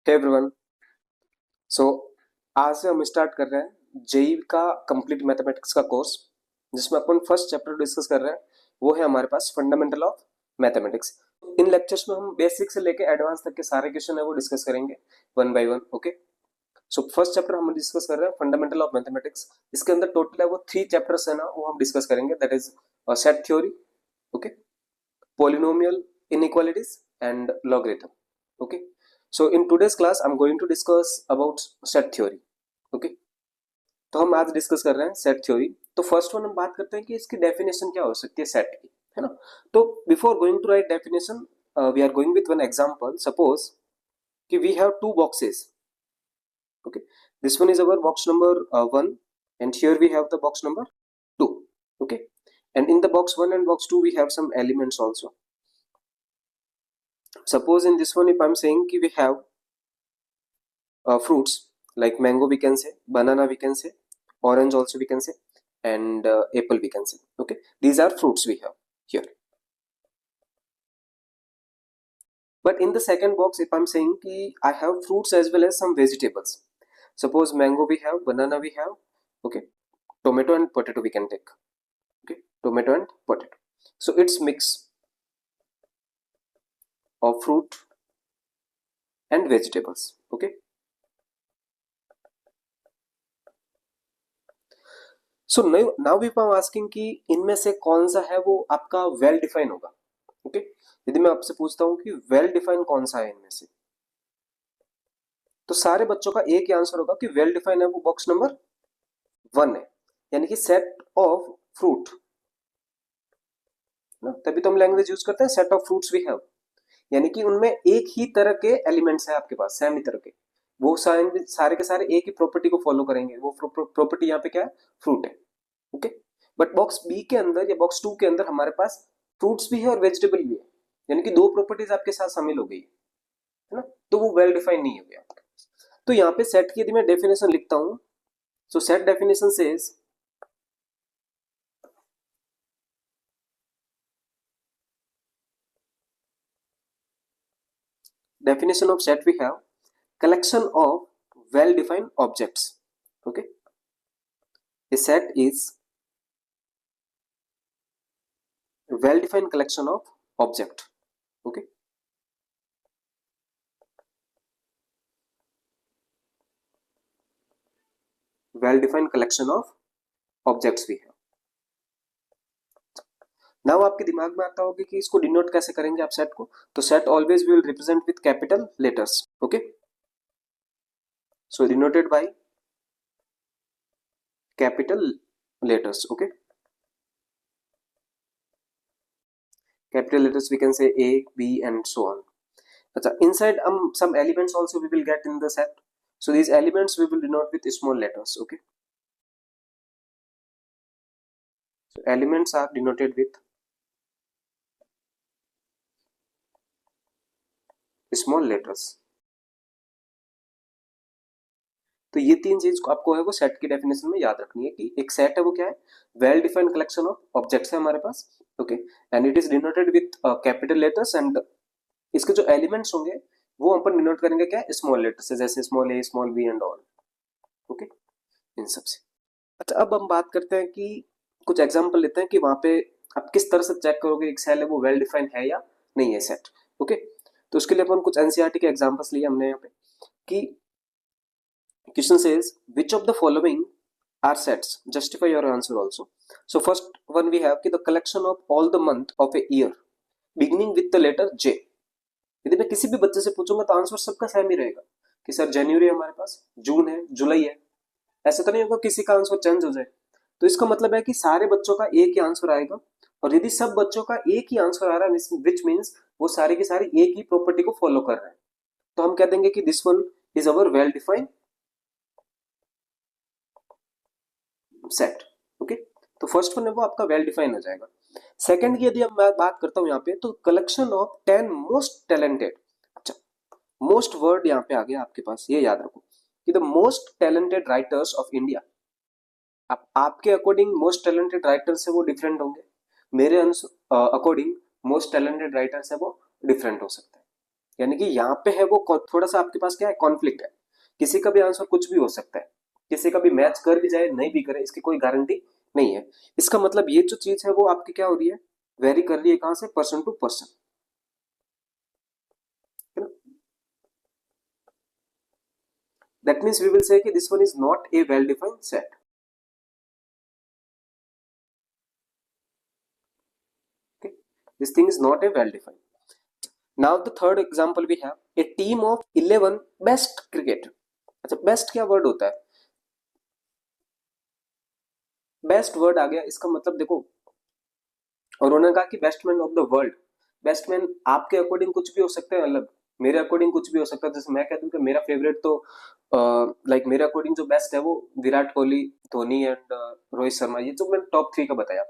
Hey everyone. सो आज से हम स्टार्ट कर रहे हैं जेई का कंप्लीट मैथमेटिक्स का कोर्स, जिसमें अपन फर्स्ट चैप्टर डिस्कस कर रहे हैं। वो है हमारे पास फंडामेंटल ऑफ मैथमेटिक्स। इन लेक्चर्स में हम बेसिक से लेके एडवांस तक के सारे क्वेश्चन है वो डिस्कस करेंगे one by one. Okay, so first chapter हम डिस्कस कर रहे हैं फंडामेंटल ऑफ मैथमेटिक्स। इसके अंदर टोटल है वो 3 चैप्टर्स है ना, वो हम डिस्कस करेंगे। That is set theory, okay, polynomial inequalities and logarithm. Okay, so in today's class I'm going to discuss about set theory. Okay, तो हम आज डिस्कस कर रहे हैं सेट थ्योरी। तो फर्स्ट वन हम बात करते हैं कि इसकी डेफिनेशन क्या हो सकती है सेट की, है ना। तो before going to write definition we are going with one example. Suppose कि we have two boxes. Okay, this one is our box number 1 and here we have the box number 2. Okay, and in the box 1 and box 2 we have some elements also. Suppose in this one if I'm saying ki we have fruits like mango we can say, banana we can say, orange also we can say, and apple we can say. Okay, these are fruits we have here. But in the second box if I'm saying ki I have fruits as well as some vegetables. Suppose mango we have, banana we have, okay, tomato and potato we can take. Okay, tomato and potato, so it's mix of fruit and vegetables. Okay, so now we I asking कि इनमें से कौन सा है वो आपका well define होगा। Okay, यदि मैं आपसे पूछता हूं कि वेल डिफाइन कौन सा है इनमें से, तो सारे बच्चों का एक ही आंसर होगा कि वेल डिफाइन है वो बॉक्स नंबर 1 है, यानी कि सेट ऑफ फ्रूट ना। तभी तो हम लैंग्वेज यूज करते हैं set of fruits we have, यानी कि उनमें एक ही तरह के एलिमेंट्स है आपके पास, सेम ही तरह के। वो सारे के सारे एक ही प्रॉपर्टी को फॉलो करेंगे। वो प्रॉपर्टी यहाँ पे क्या है, फ्रूट है। ओके, बट बॉक्स बी के अंदर या बॉक्स 2 के अंदर हमारे पास फ्रूट्स भी है और वेजिटेबल भी है, यानी कि दो प्रॉपर्टीज आपके साथ शामिल हो गई है ना, तो वो वेल डिफाइन नहीं हो गया। तो यहाँ पे सेट की यदि मैं डेफिनेशन लिखता हूं, सो set definition says definition of set we have collection of well defined objects. Okay, a set is a well defined collection of object. Okay, well defined collection of objects we have. Now आपके दिमाग में आता होगा कि इसको denote कैसे करेंगे आप सेट को। तो set always will represent with capital letters. Okay, so denoted by capital letters. Okay, capital letters we can say A, B and so on. अच्छा, inside some elements also we will get in the set. So these elements we will denote with small letters. Okay, so elements are denoted with small letters. तो ये तीन चीज आपको है वो set की definition में याद रखनी है कि एक सेट है वो क्या है, well defined collection of objects है हमारे पास। Okay, and it is denoted with capital letters, and इसके जो एलिमेंट्स होंगे वो अपन डिनोट करेंगे क्या, स्मॉल लेटर्स से, जैसे small A, small B and all. Okay, इन सब से। अच्छा, अब हम बात करते हैं कि कुछ एग्जांपल लेते हैं कि वहां पे आप किस तरह से चेक करोगे एक सेल है वो वेल डिफाइंड है या नहीं है सेट। ओके, तो उसके लिए अपन कुछ एनसीईआरटी के एग्जांपल्स लिए हमने यहाँ पे कि question says which of the following are sets, justify your answer also. So first one we have कि the collection of all the month of a year beginning with the letter J. यदि मैं किसी भी बच्चे से पूछूंगा तो answer सबका सेम ही रहेगा कि सर जनवरी है हमारे पास, जून है, जुलाई है। ऐसा तो नहीं होगा किसी का आंसर चेंज हो जाए। तो इसका मतलब है कि सारे बच्चों का एक ही आंसर आएगा, और यदि सब बच्चों का एक ही आंसर आ रहा है विच मीन्स वो सारे के सारे एक ही प्रॉपर्टी को फॉलो कर रहे हैं, तो हम कह देंगे कि this one is our well defined set. Okay, तो फर्स्ट वन है वो आपका वेल डिफाइन हो जाएगा। सेकंड की यदि मैं बात करता हूं यहाँ पे, तो कलेक्शन ऑफ 10 मोस्ट टैलेंटेड। अच्छा, मोस्ट वर्ड यहाँ पे आ गया आपके पास, ये याद रखो कि the most talented writers of India. आपके अकॉर्डिंग मोस्ट टैलेंटेड राइटर्स है वो डिफरेंट होंगे, मेरे अकॉर्डिंग मोस्ट टैलेंटेड राइटर्स है वो डिफरेंट हो सकते हैं। यानी कि यहाँ पे है वो थोड़ा सा आपके पास क्या है, कॉन्फ्लिक्ट है। किसी का भी आंसर कुछ भी हो सकता है, किसी का भी मैच कर भी जाए नहीं भी करे, इसकी कोई गारंटी नहीं है। इसका मतलब ये जो चीज है वो आपकी क्या हो रही है, वेरी कर रही है, कहां से, पर्सन टू पर्सन, है ना। That means we will say कि this one is not a well defined set. This thing is not a well defined. Now the third example we have a team of 11 best cricketer। अच्छा, best क्या word होता है, best word आ गया, इसका मतलब देखो, और उन्होंने कहा कि batsman of the world. Batsman आपके अकॉर्डिंग कुछ भी हो सकता है, अलग मेरे अकॉर्डिंग कुछ भी हो सकता है। जैसे मैं कहता हूँ कि मेरा फेवरेट तो लाइक मेरे अकॉर्डिंग जो बेस्ट है वो विराट कोहली, धोनी एंड रोहित शर्मा, ये जो मैंने टॉप 3 का बताया।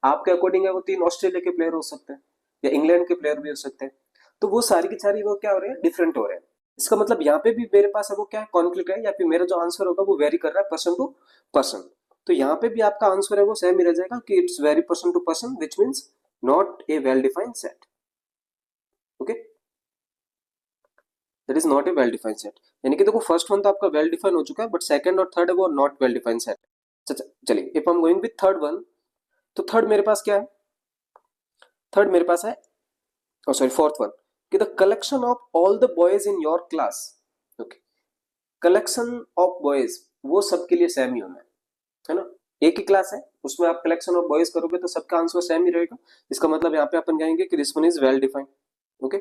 आपके अकॉर्डिंग है वो 3 ऑस्ट्रेलिया के प्लेयर हो सकते हैं या इंग्लैंड के प्लेयर भी हो सकते हैं। तो वो सारी की सारी वो क्या हो रहे हैं, डिफरेंट हो रहे हैं। इसका मतलब यहाँ पे भी मेरे पास है वो क्या है, कॉन्फ्लिक्ट है, या फिर मेरा जो आंसर होगा वो वेरी कर रहा है पर्सन टू पर्सन। तो यहाँ पे भी आपका आंसर है वो सेम ही रह जाएगा कि it's very person to person, which means not a well defined set. Okay, that is not a well defined set. यानी कि देखो फर्स्ट वन तो आपका वेल डिफाइन हो चुका है, बट सेकंड और थर्ड है वो नॉट वेल डिफाइंड सेट। चलिए, if I am going with third one, तो थर्ड मेरे पास क्या है, थर्ड मेरे पास है, सॉरी फोर्थ वन, कि the collection of all the boys in your class. Okay, collection of boys वो सबके लिए सेम ही होना है ना। एक ही क्लास है, उसमें आप कलेक्शन ऑफ बॉयज करोगे तो सबका आंसर सेम ही रहेगा। इसका मतलब यहाँ पे अपन कहेंगे कि this one is well defined. Okay,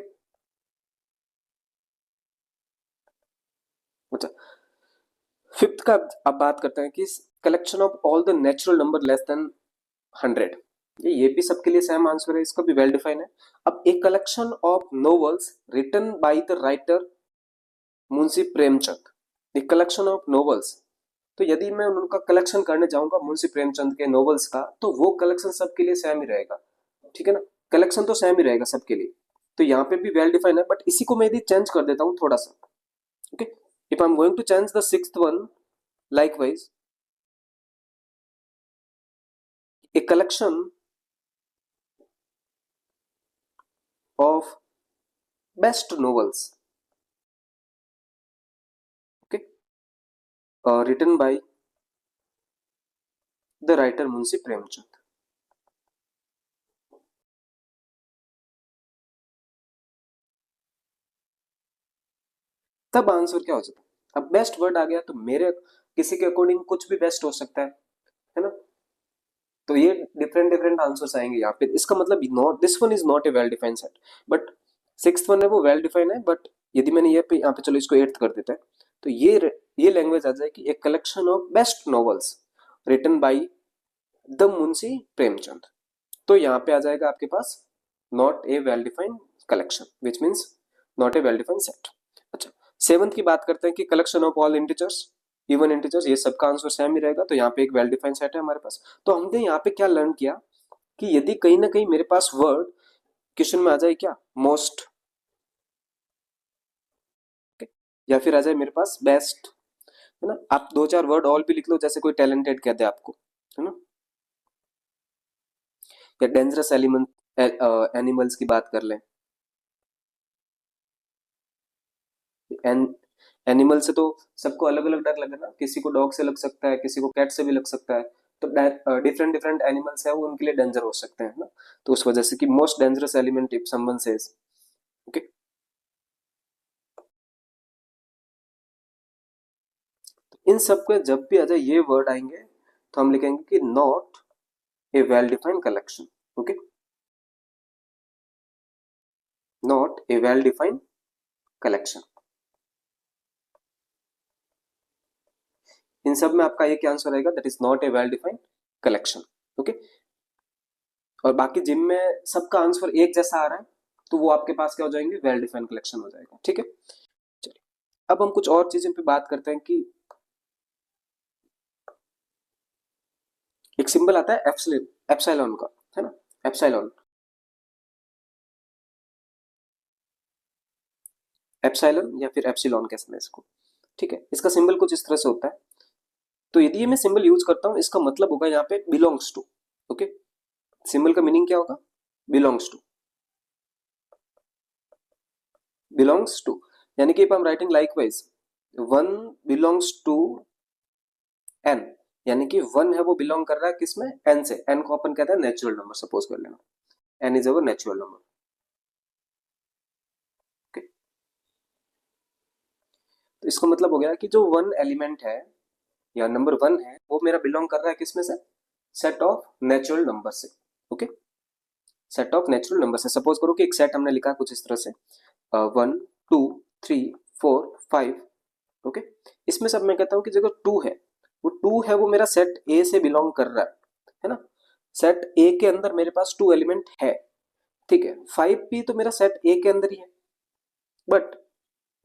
अच्छा, फिफ्थ का अब बात करते हैं कि collection of all the natural number less than 100। ये भी सबके लिए सेम आंसर है, इसका भी वेल डिफाइन है। अब एक collection of novels written by the writer Munshi Premchand, एक कलेक्शन ऑफ नोवेल्स, तो यदि मैं उनका कलेक्शन करने जाऊंगा मुंशी प्रेमचंद के नोवेल्स का, तो वो कलेक्शन सबके लिए सेम ही रहेगा, ठीक है ना। कलेक्शन तो सेम ही रहेगा सबके लिए, तो यहाँ पे भी वेल डिफाइन है। बट इसी को मैं यदि चेंज कर देता हूँ थोड़ा सा, okay, if I am going to change the sixth one, likewise a collection of best novels, okay, written by the writer Munshi Premchand। तब आंसर क्या हो जाता है, अब बेस्ट वर्ड आ गया तो मेरे किसी के अकॉर्डिंग कुछ भी बेस्ट हो सकता है ना। तो ये डिफरेंट डिफरेंट आंसर्स आएंगे यहाँ पे। इसका मतलब not, this one is not a well defined set, but sixth one है वो वेल डिफाइंड है। बट यदि मैंने ये पे यहाँ पे, चलो इसको एट्थ कर देते हैं, तो ये लैंग्वेज आ जाए कि एक collection of best novels written by the Munshi Premchand. तो यहाँ पे आ जाएगा आपके पास not a well defined collection, which means not a well defined set. अच्छा, सेवंथ की बात करते हैं कि collection of all integers, even integers, ये सबका आंसर सेम ही रहेगा। तो यहाँ पे एक वेल डिफाइंड सेट है हमारे पास। तो हमने यहाँ पे क्या लर्न किया कि यदि कहीं ना कहीं मेरे पास वर्ड क्वेश्चन में आ जाए क्या, मोस्ट, या फिर आ जाए मेरे पास बेस्ट, है ना। आप दो चार वर्ड और भी लिख लो, जैसे कोई टैलेंटेड कहते हैं आपको, है ना, या डेंजरस एलिमेंट एनिमल्स की बात कर लें। एनिमल से तो सबको अलग अलग डर लगे ना, किसी को डॉग से लग सकता है, किसी को कैट से भी लग सकता है। तो डिफरेंट डिफरेंट एनिमल्स है वो उनके लिए डेंजर हो सकते हैं ना। तो उस वजह से कि most dangerous element if someone says, okay. इन सब के जब भी आ जाए ये वर्ड आएंगे तो हम लिखेंगे कि not a well defined collection, okay, not a well defined collection. इन सब में आपका ये क्या आंसर आएगा, that is not a well defined collection, okay. और बाकी जिम में सबका आंसर एक जैसा आ रहा है तो वो आपके पास क्या हो जाएंगे, वेल डिफाइंड कलेक्शन हो जाएगा, ठीक है। चलिए, अब हम कुछ और चीजें पे बात करते हैं कि एक सिंबल आता है एप्सिलॉन का, है ना, एप्सिलॉन, एप्सिलॉन या फिर एप्सिलॉन कह सकते हैं इसको, ठीक है। इसका सिंबल कुछ इस तरह से होता है। तो यदि ये मैं सिंबल यूज करता हूं, इसका मतलब होगा यहाँ पे बिलोंग्स टू, ओके। सिंबल का मीनिंग क्या होगा, बिलोंग्स टू, बिलोंग्स टू, यानी कि I'm writing likewise 1 belongs to n, यानी कि 1 है वो बिलोंग कर रहा है किसमें, n से। n को अपन कहते हैं नेचुरल नंबर, सपोज कर लेना n is our natural number. Okay, तो इसका मतलब हो गया कि जो 1 एलिमेंट है या नंबर 1 है वो मेरा बिलोंग कर रहा है किसमें से, सेट ऑफ नेचुरल नंबर से। Okay, set of natural number से। सपोज करो कि एक सेट हमने लिखा कुछ इस तरह से 1 2 3 4 5। ओके, इसमें सब मैं कहता हूं कि जो 2 है वो 2 है वो मेरा सेट ए से बिलोंग कर रहा है ना। सेट ए के अंदर मेरे पास 2 एलिमेंट है, ठीक है। 5 भी तो मेरा सेट ए के अंदर ही है। बट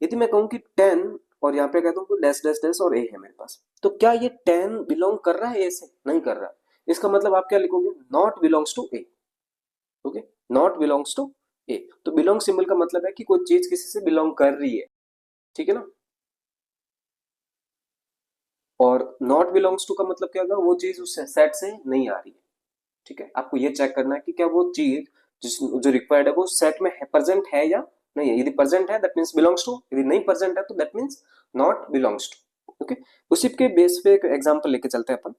यदि मैं कहूं कि 10 और यहाँ पे कहता हूँ डैश डैश डैश और ए है मेरे पास, तो क्या ये 10 बिलोंग कर रहा है ए से, नहीं कर रहा है। इसका मतलब आप क्या लिखोगे, not belongs to A. Okay, not belongs to A. तो बिलोंग सिंबल का मतलब है कि कोई चीज किसी से बिलोंग कर रही है, ठीक है ना। और नॉट बिलोंग्स टू का मतलब क्या होगा, वो चीज उस सेट से नहीं आ रही है, ठीक है। आपको ये चेक करना है कि क्या वो चीज जो रिक्वायर्ड है वो सेट में है, प्रेजेंट है या नहीं है। यदि प्रेजेंट है दैट मींस बिलोंग्स टू, यदि नहीं प्रेजेंट है तो that means not belongs to. Okay, उसी के बेस पे एक एग्जांपल लेके चलते हैं अपन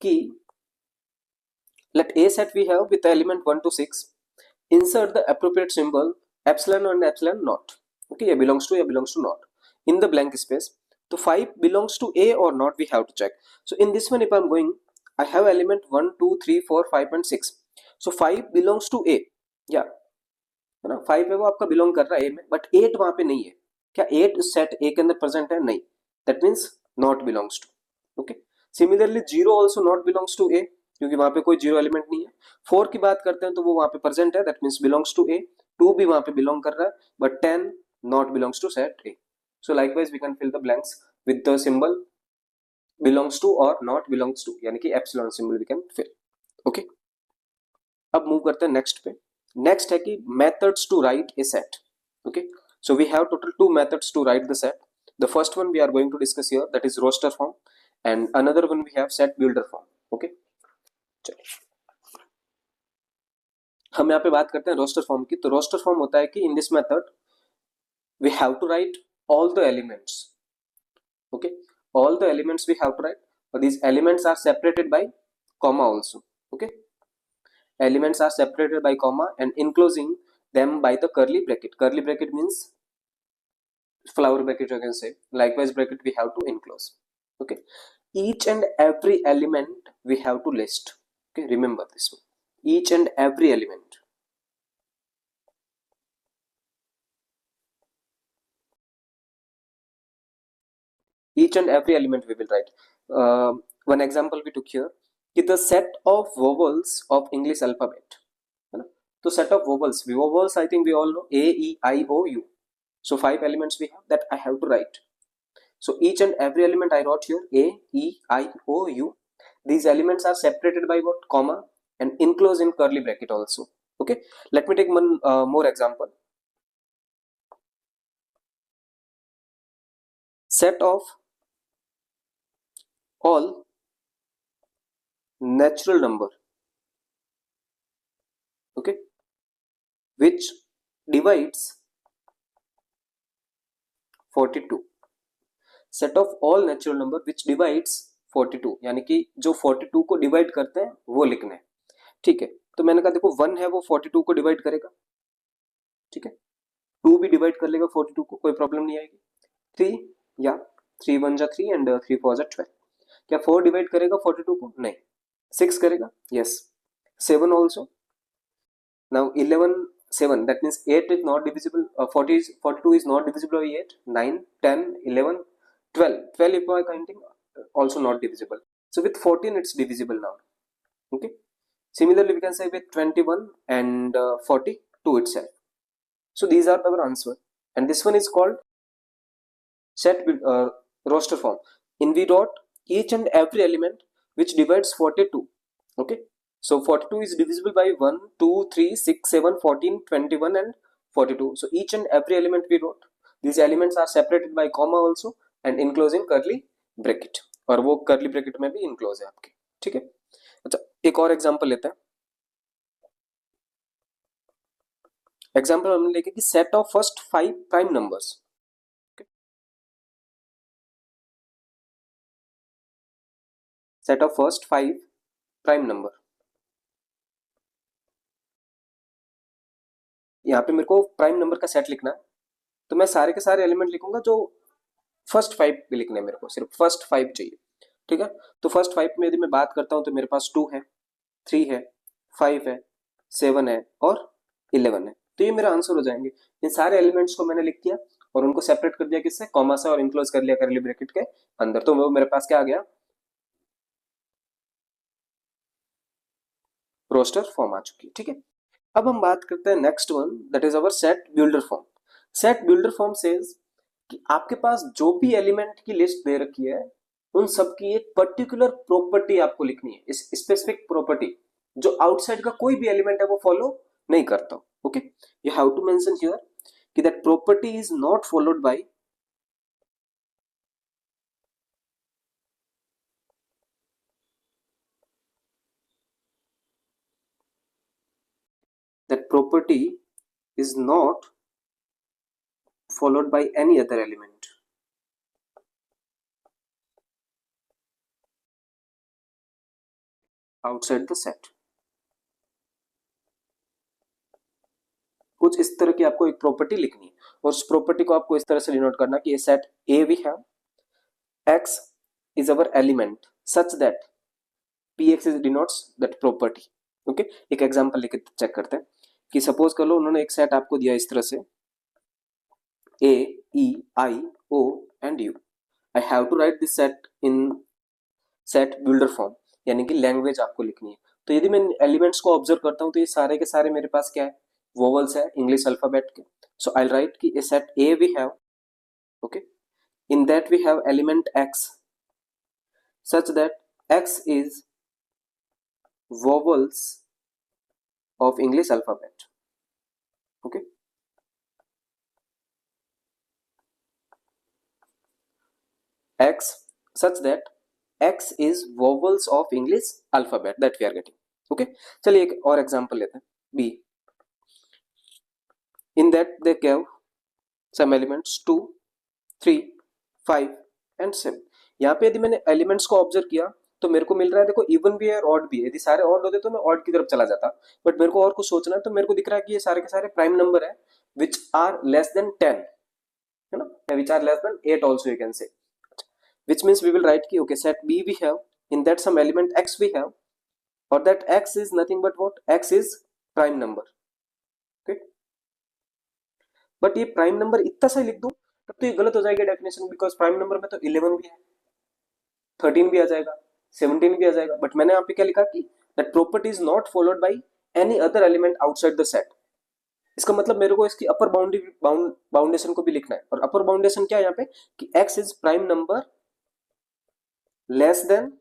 कि let a set we have with the element 1 to 6, insert the appropriate symbol epsilon and epsilon not। okay, ये belongs to, ये belongs to not in the blank space। तो 5 belongs to a or not we have to check। so in this one if I'm going, I have element 1 2 3 4 5 and 6। so 5 belongs to a, या है ना, 5 है वो आपका belong कर रहा है a में, बट 8 वहां पे नहीं है। क्या 8 सेट a के अंदर प्रेजेंट है, नहीं, that means not belongs to. Okay, similarly 0 also not belongs to a, क्योंकि वहां पे कोई 0 एलिमेंट नहीं है। 4 की बात करते हैं तो वो वहां पे प्रेजेंट है, that means belongs to a। 2 भी वहां पे बिलोंग कर रहा है, but 10 not belongs to set a। So likewise we can fill the blanks with the symbol belongs to और नॉट बिलोंग्स टू, यानी कि epsilon symbol we can fill. Okay, अब मूव करते हैं नेक्स्ट पे। नेक्स्ट है कि methods to write a set. Okay, so we have total 2 methods to write the set। the first one we are going to discuss here, that is roster form, and another one we have set builder form। okay, चलिए हम यहाँ पे बात करते हैं roster form की। तो roster form होता है कि in this method we have to write all the elements. Okay, all the elements we have to write, और these elements are separated by comma also। okay, elements are separated by comma and enclosing them by the curly bracket। curly bracket means flower bracket you can say, likewise bracket we have to enclose। okay, each and every element we have to list। okay, remember this one, each and every element। each and every element we will write। one example we took here is the set of vowels of English alphabet, है ना। तो set of vowels I think we all know a e I o u। so 5 elements we have that I have to write। so each and every element I wrote here a e I o u। these elements are separated by what, comma, and enclosed in curly bracket also। okay, let me take one more example। set of all natural number, okay, which divides 42। set of all natural number which divides 42, यानी कि जो 42 को divide करते हैं वो लिखने हैं। ठीक है, तो मैंने कहा देखो 1 है वो 42 को डिवाइड करेगा, ठीक है। 2 भी डिवाइड कर लेगा 42 को, कोई प्रॉब्लम नहीं आएगी। 3, या 3 1 जा 3 एंड 3 4 जा 12। क्या 4 डिवाइड करेगा 42 को, नहीं। 6 करेगा, yes. 7 also. now 11 7, that means 8 is not divisible, 42 is not divisible by 8। 9 10 11 12 if I counting also not divisible। so with 14 it's divisible now। okay, similarly we can say with 21 and 42 itself। so these are our answer, and this one is called set roster form। in we wrote each and every element which divides 42। okay, so 42 is divisible by 1 2 3 6 7 14 21 and 42। so each and every element we wrote, these elements are separated by comma also and enclosed in curly bracket, और वो curly bracket में भी enclose है आपके। ठीक है, अच्छा एक और एग्जांपल लेते हैं। एग्जाम्पल हमने लेके कि set of first 5 prime numbers, set of first 5 prime number. यहाँ पे मेरे को प्राइम नंबर का सेट लिखना है, तो मैं सारे के सारे एलिमेंट लिखूंगा जो फर्स्ट 5 पे लिखने हैं, मेरे को सिर्फ फर्स्ट 5 चाहिए, ठीक है। तो फर्स्ट 5 में यदि मैं बात करता हूँ तो मेरे पास 2 है, 3 है, 5 है, 7 है और 11 है। तो ये मेरा आंसर हो जाएंगे। इन सारे एलिमेंट्स को मैंने लिख दिया और उनको सेपरेट कर दिया किससे, कॉमा से, और इनक्लोज कर लिया करली ब्रैकेट के अंदर। तो वो मेरे पास क्या आ गया, रोस्टर फॉर्म आ चुकी है, ठीक है। अब हम बात करते हैं next one, that is our set builder form. Set builder form says कि आपके पास जो भी एलिमेंट की लिस्ट दे रखी है उन सब की एक पर्टिकुलर प्रॉपर्टी आपको लिखनी है, इस स्पेसिफिक प्रॉपर्टी जो आउटसाइड का कोई भी एलिमेंट है वो फॉलो नहीं करता। Okay, you have to mention here कि that property is not followed by that property is not followed by any other element outside the set। कुछ इस तरह की आपको एक प्रॉपर्टी लिखनी है और उस प्रॉपर्टी को आपको इस तरह से डिनोट करना कि ये set A we have x is our element such that px is denotes that property। Okay, एक एग्जांपल लेके चेक करते हैं कि सपोज कर लो उन्होंने एक सेट आपको दिया इस तरह से a e I o and u। I have to write this set in set builder form, यानी कि लैंग्वेज आपको लिखनी है। तो यदि मैं एलिमेंट्स को ऑब्जर्व करता हूं तो ये सारे के सारे मेरे पास क्या है, वोवल्स है इंग्लिश अल्फाबेट के। सो आई राइट कि a set A we have, okay, in that we have element x such that x is vowels of English alphabet। okay, x such that x is vowels of English alphabet that we are getting। okay, चलिए एक और example लेते हैं b, in that they gave some elements 2 3 5 and 7। यहाँ पे यदि मैंने elements को ऑब्जर्व किया तो मेरे को मिल रहा है, देखो इवन भी है और ऑड भी है। यदि सारे ऑड होते तो मैं ऑड की तरफ चला जाता, बट मेरे को और कुछ सोचना है। तो मेरे को दिख रहा है कि ये सारे के सारे प्राइम नंबर है विच आर लेस देन 10, है ना, which are less than 8 also you can say, which means we will write की okay set B we have in that some element X we have और that X is nothing but what, X is prime number. Okay, but ये prime number इतना सा लिख दूं तब तो ये गलत हो जाएगा डेफिनेशन, बिकॉज प्राइम नंबर में तो 11 भी है, 13 भी आ जाएगा, 17 भी आ जाएगा। बट मैंने यहाँ पे क्या लिखा कि that property is not followed by any other element outside the set. इसका मतलब मेरे को इसकी अपर बाउंड्री बाउंडेशन को भी लिखना है। और अपर बाउंडेशन क्या है यहाँ पे कि x is prime number less than,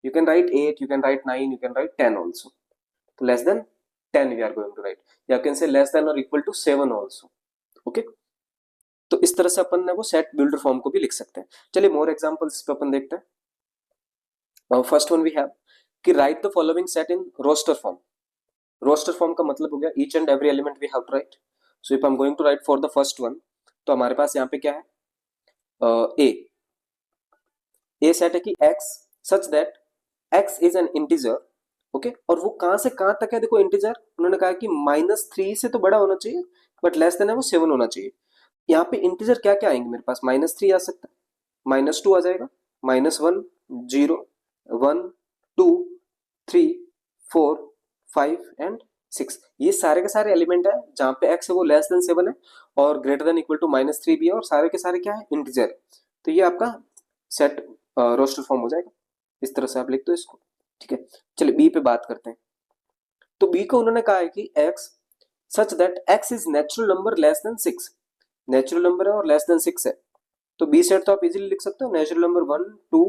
you can write 8, you can write 9, you can write 10 also। तो less than 10 we are going to write, या you can say less than or equal to 7 also। Okay, तो इस तरह से अपन ने वो set builder form को भी लिख सकते हैं। चलिए मोर एग्जांपल्स पे अपन देखते हैं। फर्स्ट वन वी हैव कि write the following set in roster form. Roster form का मतलब हो गया each and every element we have to write. So if I am going to write for the first one, तो हमारे पास यहाँ पे क्या है, ए सेट है कि x such that x is an integer. Okay, और वो कहां से कहां तक है, देखो इंटीजर उन्होंने कहा कि -3 से तो बड़ा होना चाहिए बट लेस देन है वो 7 होना चाहिए। यहाँ पे इंटीजर क्या क्या आएंगे मेरे पास, -3 आ सकता है, -2 आ जाएगा, -1 0 1 2 3 4 5 एंड 6। ये सारे के सारे एलिमेंट है जहां पे x है वो लेस देन 7 है और ग्रेटर देन इक्वल टू -3 भी है, और सारे के सारे क्या है, इंटीजर। तो ये आपका सेट रोस्टर फॉर्म हो जाएगा। इस तरह से आप लिख दो इसको, ठीक है। चलिए बी पे बात करते हैं। तो बी को उन्होंने कहा है कि x such that x is natural number less than 6। Natural number है और लेस देन 6 है, तो बी सेट तो आप इजीली लिख सकते हो, नेचुरल नंबर 1 2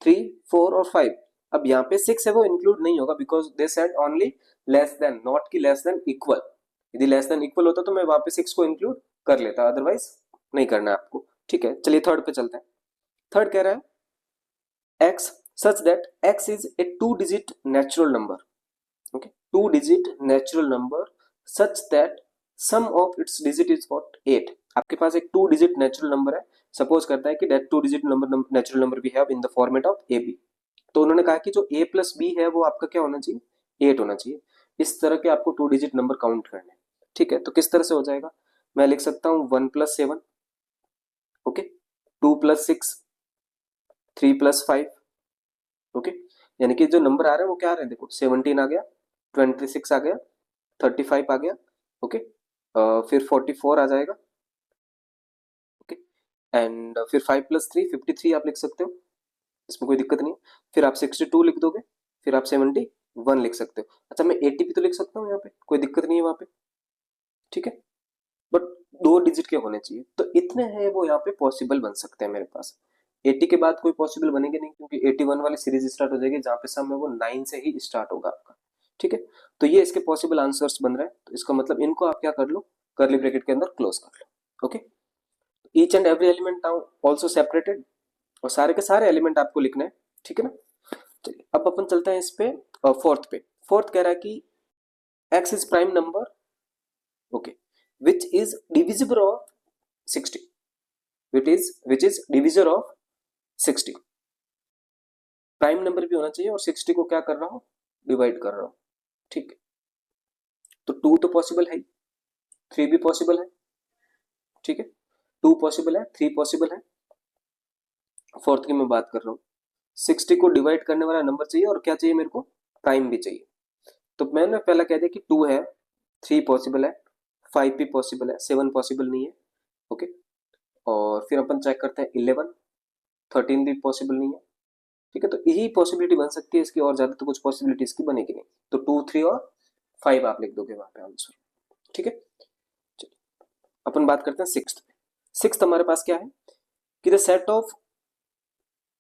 3 4 और 5। अब यहाँ पे 6 है वो इंक्लूड नहीं होगा because they said only less than, not की लेस देन इक्वल। यदि लेस देन इक्वल होता तो मैं वहां पे 6 को इंक्लूड कर लेता, अदरवाइज नहीं करना है आपको, ठीक है। चलिए थर्ड पे चलते हैं। थर्ड कह रहा है x such that x is a 2-digit natural number। okay, 2-digit natural number such that sum of its digit is what 8। आपके पास एक 2 डिजिट नेचुरल नंबर है, सपोज करता है कि that 2 digit number natural number we have in the format of A B. तो उन्होंने कहा कि जो a प्लस बी है वो आपका क्या होना चाहिए, 8 होना चाहिए। इस तरह के आपको 2 डिजिट नंबर काउंट करने हैं, ठीक है। तो किस तरह से हो जाएगा, मैं लिख सकता हूँ 1 plus 7, okay, 2 plus 6, 3 plus 5, okay. यानी कि जो नंबर आ रहे हैं वो क्या आ रहे हैं, देखो 17 आ गया, 26 आ गया, 35 आ गया, ओके। फिर 44 आ जाएगा, ओके। एंड फिर 5 प्लस 3 53 आप लिख सकते हो, इसमें कोई दिक्कत नहीं है। फिर आप 62 लिख दोगे, फिर आप 71 लिख सकते हो। अच्छा मैं 80 भी तो लिख सकता हूँ यहाँ पे, कोई दिक्कत नहीं है वहां पे, ठीक है। बट 2 डिजिट के होने चाहिए, तो इतने हैं वो यहाँ पे पॉसिबल बन सकते हैं मेरे पास। 80 के बाद कोई पॉसिबल बनेंगे नहीं, क्योंकि 81 वाली सीरीज स्टार्ट हो जाएगी जहाँ पे सम है वो 9 से ही स्टार्ट होगा आपका, ठीक है। तो ये इसके पॉसिबल आंसर्स बन रहे हैं, तो इसका मतलब इनको आप क्या कर लो, कर्ली ब्रैकेट के अंदर क्लोज कर लो, okay. Each and every element now also separated, और सारे के सारे एलिमेंट आपको लिखने हैं, ठीक है ना। चलिए अब अपन चलते हैं इस पे फोर्थ पे। फोर्थ कह रहा है कि x is prime number, okay, which is divisible of 60, which is divisor of 60। Prime number भी होना चाहिए और 60 को क्या कर रहा हूं, डिवाइड कर रहा हूं, ठीक है। तो 2 तो पॉसिबल है, 3 भी पॉसिबल है, ठीक है। 2 पॉसिबल है, 3 पॉसिबल है, फोर्थ की मैं बात कर रहा हूं। 60 को डिवाइड करने वाला नंबर चाहिए, और क्या चाहिए मेरे को, प्राइम भी चाहिए। तो मैंने पहला कह दिया कि 2 है, 3 पॉसिबल है, 5 भी पॉसिबल है, 7 पॉसिबल नहीं है, ओके। और फिर अपन चेक करते हैं 11, 13 भी पॉसिबल नहीं है, ठीक है। तो यही पॉसिबिलिटी बन सकती है, इसकी और ज्यादा तो कुछ पॉसिबिलिटी इसकी बनेगी नहीं। तो 2, 3 और 5 आप लिख दोगे वहां पे आंसर, ठीक है। चलिए अपन बात करते हैं सिक्स्थ पे। सिक्स्थ हमारे पास क्या है कि the set of,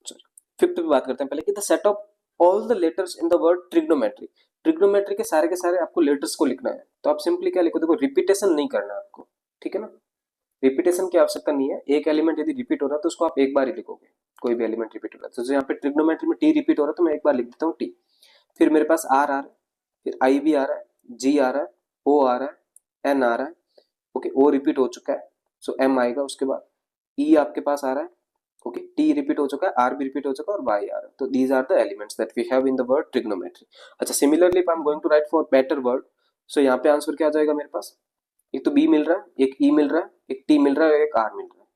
sorry fifth पे बात करते हैं पहले, कि the set of all the letters in the word trigonometry. Trigonometry के सारे आपको लेटर्स को लिखना है, तो आप सिंपली क्या लिखो, देखो रिपीटेशन नहीं करना है आपको, ठीक है ना। रिपीटेशन की आवश्यकता नहीं है, एक एलिमेंट यदि रिपीट हो रहा है तो उसको आप एक बार ही लिखोगे, कोई भी एलिमेंट रिपीट हो रहा है। तो यहाँ पे ट्रिग्नोमेट्री में टी रिपीट हो रहा है तो मैं एक बार लिख देता हूँ टी। फिर मेरे पास आर आ रहा है, फिर आई भी आ रहा है, जी आ रहा है, ओ आ रहा है, एन आ रहा है, ओके, ओ रिपीट हो चुका है, सो एम आएगा उसके बाद, ई आपके पास आ रहा है, ओके, टी रिपीट हो चुका है, आर भी रिपीट हो चुका है, और वाई आ रहा है। तो these are the elements that we have in the word trigonometry. अच्छा similarly I am going to write for better word, so यहाँ पे आंसर क्या आ जाएगा मेरे पास, एक तो बी मिल रहा है, एक ई मिल रहा है, एक टी मिल रहा है, एक आर मिल रहा है,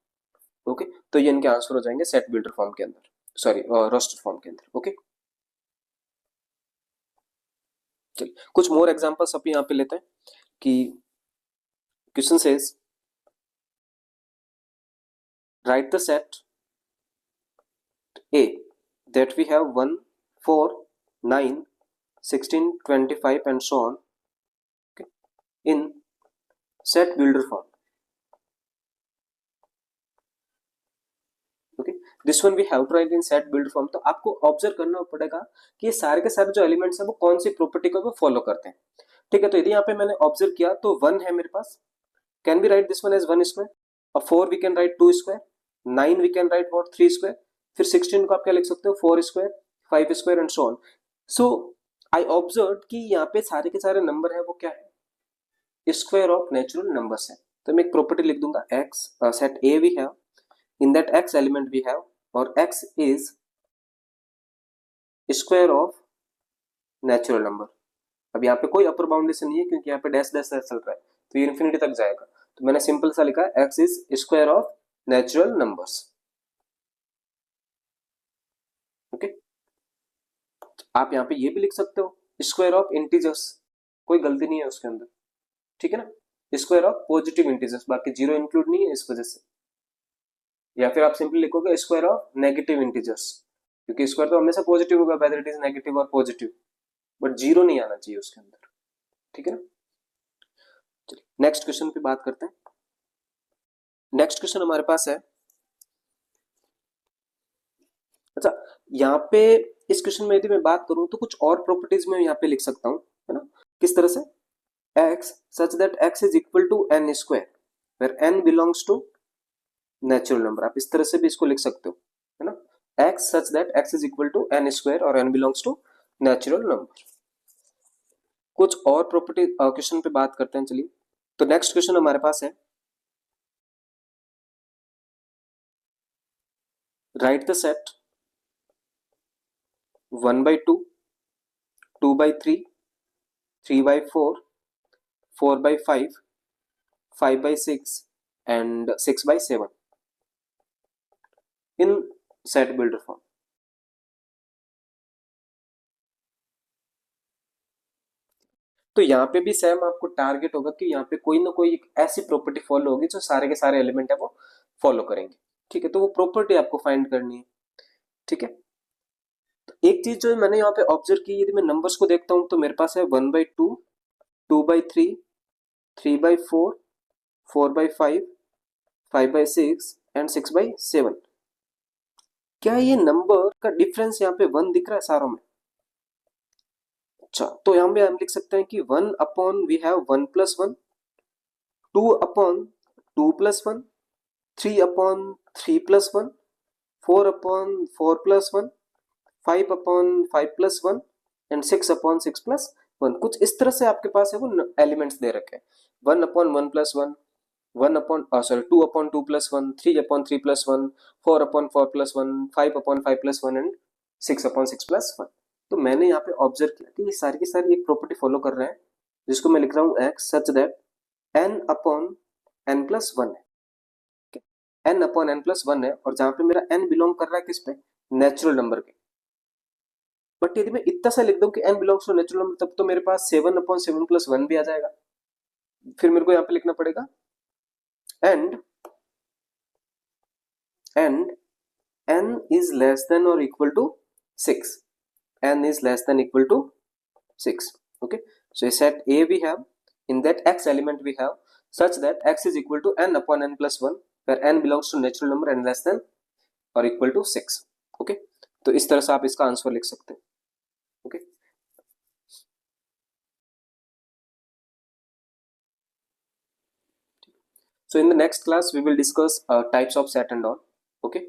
ओके। तो ये इनके आंसर हो जाएंगे सेट बिल्डर फॉर्म के अंदर, सॉरी रोस्टर फॉर्म के अंदर, ओके। चलिए कुछ मोर एग्जांपल्स अभी यहाँ पे लेते हैं कि question says right the set A that we have 1, 4, 9, 16, 25 and so on, okay, in set builder form, okay, this one we have to write in set builder form। तो आपको ऑब्जर्व करना पड़ेगा कि ये सारे के सारे जो एलिमेंट्स हैं वो कौन सी प्रॉपर्टी को वो फॉलो करते हैं, ठीक है। तो यदि यहाँ पे मैंने ऑब्जर्व किया तो 1 है मेरे पास, can be write this one as 1 square, और 4 we can write 2 square, 9 we can write what 3 square, फिर 16 को आप क्या लिख सकते हो 4 square, 5 square and so on. So I observe कि यहाँ पे सारे के सारे नंबर है वो क्या है, स्क्वायर ऑफ नेचुरल नंबर्स है। तो मैं एक प्रॉपर्टी लिख दूंगा, X set A we have, in that X element we have, और X is square of natural number. अब यहाँ पे कोई अपर बाउंडेशन नहीं है, क्योंकि यहाँ पे डैश डैश चल रहा है, तो ये इन्फिनिटी तक जाएगा। तो मैंने सिंपल सा लिखा है x is square of natural numbers, okay. आप यहाँ पे ये भी लिख सकते हो स्क्वायर ऑफ इंटीजर्स, कोई गलती नहीं है उसके अंदर, ठीक है ना। स्क्वायर ऑफ पॉजिटिव इंटीजर्स, बाकी जीरो इंक्लूड नहीं है इस वजह से। या फिर आप सिंपली लिखोगे स्क्वायर ऑफ नेगेटिव इंटीजर्स, क्योंकि स्क्वायर तो हमेशा पॉजिटिव होगा, वेदर इट इज नेगेटिव और पॉजिटिव, बट जीरो नहीं आना चाहिए उसके अंदर, ठीक है ना। चलिए नेक्स्ट क्वेश्चन पे बात करते हैं। नेक्स्ट क्वेश्चन हमारे पास है, अच्छा यहाँ पे इस क्वेश्चन में यदि मैं बात करूं तो कुछ और प्रॉपर्टीज में यहाँ पे लिख सकता हूं, है ना। किस तरह से, x such that x is equal to n square where n belongs to natural number, आप इस तरह से भी इसको लिख सकते हो, है ना। x such that x is equal to n square और n belongs to natural number. कुछ और प्रॉपर्टी क्वेश्चन पे बात करते हैं। चलिए, तो नेक्स्ट क्वेश्चन हमारे पास है, right the set 1/2, 2/3, 3/4, 4/5, 5/6 and 6/7 in set builder form। तो यहाँ पे भी सेम आपको टारगेट होगा कि यहाँ पे कोई ना कोई एक ऐसी प्रॉपर्टी फॉलो होगी जो सारे के सारे एलिमेंट है वो फॉलो करेंगे। ठीक है, तो वो प्रॉपर्टी आपको फाइंड करनी है। ठीक है, तो एक चीज जो मैंने यहाँ पे ऑब्जर्व की, यदि मैं नंबर्स को देखता हूँ तो मेरे पास है 1/2, 2/3, 3/4, 4/5, 5/6 एंड 6/7। क्या ये नंबर का डिफरेंस यहाँ पे 1 दिख रहा है सारों में? अच्छा, तो यहाँ पे हम लिख सकते हैं कि 1 upon we have 1+1, 2 upon 2+1, 3 upon 3+1, 4 upon 4+1, 5 upon 5+1 and 6 upon 6+1। कुछ इस तरह से आपके पास है वो एलिमेंट्स दे रखे हैं। 1 upon 1+1, 1 upon 2 upon 2+1, 3 upon 3+1, 4 upon 4+1, 5 upon 5+1 and 6 upon 6+1। तो मैंने यहाँ पे ऑब्जर्व किया कि ये सारी की सारी एक प्रॉपर्टी फॉलो कर रहे हैं, जिसको मैं लिख रहा हूँ x such that n upon n+1 है। n अपॉन n+1 है, और जहां पे मेरा n बिलोंग कर रहा है किस पे? नेचुरल नंबर के। बट यदि मैं इतना सा लिख दूं कि n belongs to natural number, तब तो मेरे पास 7 अपॉन 7+1 भी आ जाएगा। फिर मेरे को यहाँ पे लिखना पड़ेगा and n is less than or equal to 6, n is less than equal to 6। okay, so set A we have, in that x element we have such that x is equal to n upon n+1, where n belongs to natural number and less than or equal to 6। okay, तो इस तरह से आप इसका answer लिख सकते हैं। okay, so in the next class we will discuss types of set and all। okay,